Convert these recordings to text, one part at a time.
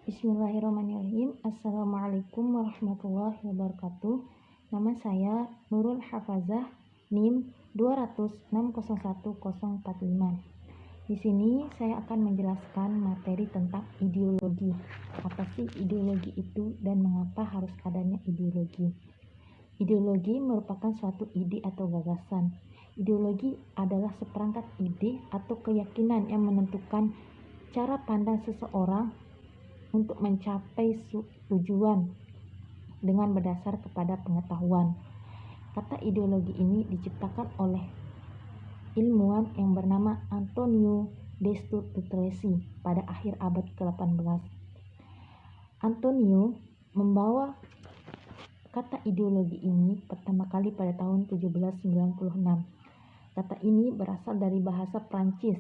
Bismillahirrahmanirrahim. Assalamualaikum warahmatullahi wabarakatuh. Nama saya Nurul Hafazah, NIM 206010045. Di sini saya akan menjelaskan materi tentang ideologi. Apa sih ideologi itu dan mengapa harus adanya ideologi? Ideologi merupakan suatu ide atau gagasan. Ideologi adalah seperangkat ide atau keyakinan yang menentukan cara pandang seseorang untuk mencapai tujuan dengan berdasar kepada pengetahuan. Kata ideologi ini diciptakan oleh ilmuwan yang bernama Antonio de Strauss pada akhir abad ke-18. Antonio membawa kata ideologi ini pertama kali pada tahun 1796. Kata ini berasal dari bahasa Prancis,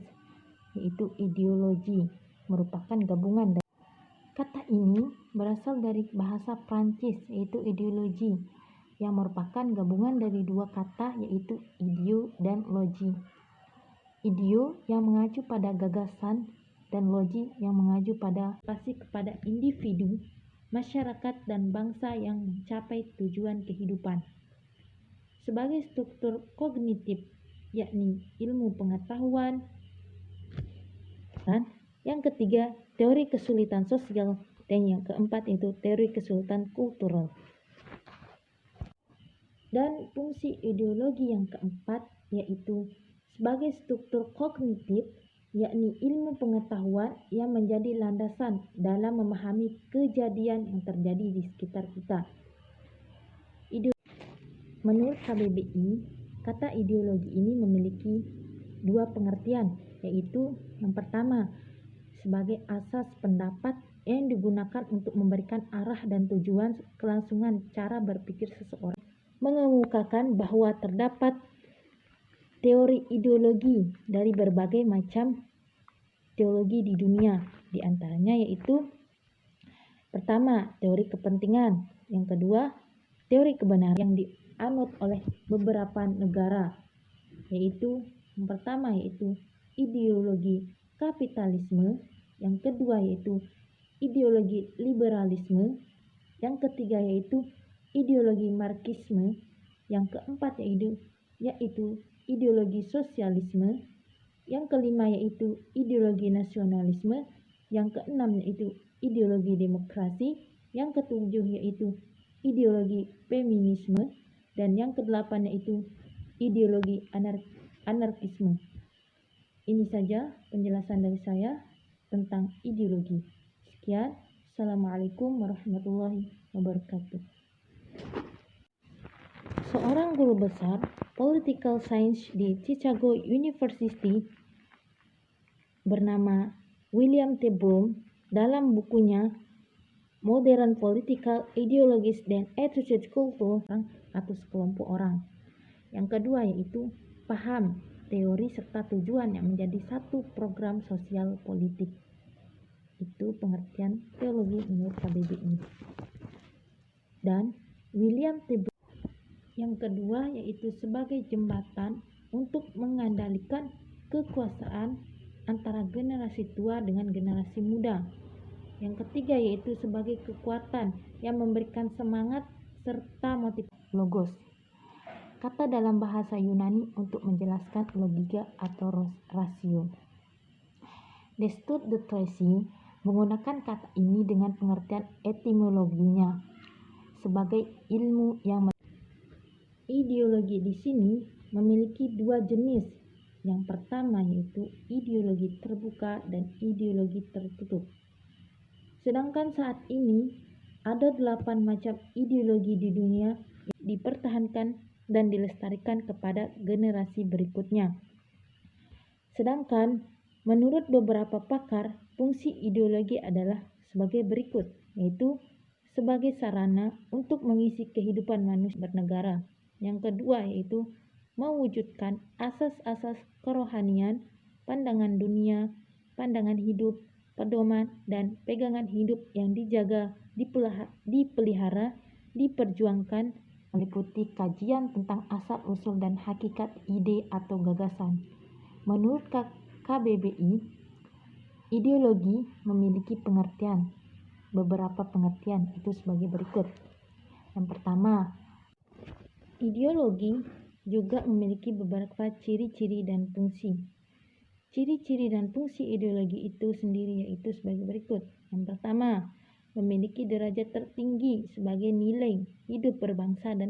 yaitu ideologi, merupakan gabungan dari kata ini berasal dari bahasa Prancis, yaitu ideologi, yang merupakan gabungan dari dua kata, yaitu ideo dan logi. Ideo yang mengacu pada gagasan dan logi yang mengacu pada kepada individu, masyarakat, dan bangsa yang mencapai tujuan kehidupan. Sebagai struktur kognitif, yakni ilmu pengetahuan. Dan yang ketiga, teori kesulitan sosial, dan yang keempat itu teori kesulitan kultural. Dan fungsi ideologi yang keempat yaitu sebagai struktur kognitif, yakni ilmu pengetahuan yang menjadi landasan dalam memahami kejadian yang terjadi di sekitar kita. Menurut KBBI, kata ideologi ini memiliki dua pengertian, yaitu yang pertama, sebagai asas pendapat yang digunakan untuk memberikan arah dan tujuan kelangsungan cara berpikir seseorang. Mengemukakan bahwa terdapat teori ideologi dari berbagai macam teologi di dunia, di antaranya yaitu pertama, teori kepentingan, yang kedua, teori kebenaran yang dianut oleh beberapa negara, yaitu yang pertama yaitu ideologi kapitalisme, yang kedua yaitu ideologi liberalisme, yang ketiga yaitu ideologi marxisme, yang keempat yaitu ideologi sosialisme, yang kelima yaitu ideologi nasionalisme, yang keenam yaitu ideologi demokrasi, yang ketujuh yaitu ideologi feminisme, dan yang kedelapan yaitu ideologi anarkisme. Ini saja penjelasan dari saya tentang ideologi. Sekian, Assalamualaikum warahmatullahi wabarakatuh. Seorang guru besar political science di Chicago University bernama William T. Bloom dalam bukunya Modern Political Ideologies dan Attitude Culture atau sekelompok orang. Yang kedua yaitu paham, teori, serta tujuan yang menjadi satu program sosial politik. Itu pengertian teologi menurut KBBI. Dan William T. Bloom yang kedua yaitu sebagai jembatan untuk mengendalikan kekuasaan antara generasi tua dengan generasi muda. Yang ketiga yaitu sebagai kekuatan yang memberikan semangat serta motivasi. Logos, kata dalam bahasa Yunani untuk menjelaskan logika atau rasio. De Strauss menggunakan kata ini dengan pengertian etimologinya sebagai ilmu yang ideologi di sini memiliki dua jenis. Yang pertama yaitu ideologi terbuka dan ideologi tertutup. Sedangkan saat ini ada 8 macam ideologi di dunia yang dipertahankan dan dilestarikan kepada generasi berikutnya. Sedangkan menurut beberapa pakar, fungsi ideologi adalah sebagai berikut, yaitu sebagai sarana untuk mengisi kehidupan manusia bernegara. Yang kedua yaitu mewujudkan asas-asas kerohanian, pandangan dunia, pandangan hidup, pedoman, dan pegangan hidup yang dijaga, dipelihara, diperjuangkan, meliputi kajian tentang asal-usul dan hakikat ide atau gagasan. Menurut KBBI, ideologi memiliki pengertian beberapa pengertian itu sebagai berikut. Yang pertama, ideologi juga memiliki beberapa ciri-ciri dan fungsi. Ciri-ciri dan fungsi ideologi itu sendiri yaitu sebagai berikut. Yang pertama, memiliki derajat tertinggi sebagai nilai hidup berbangsa dan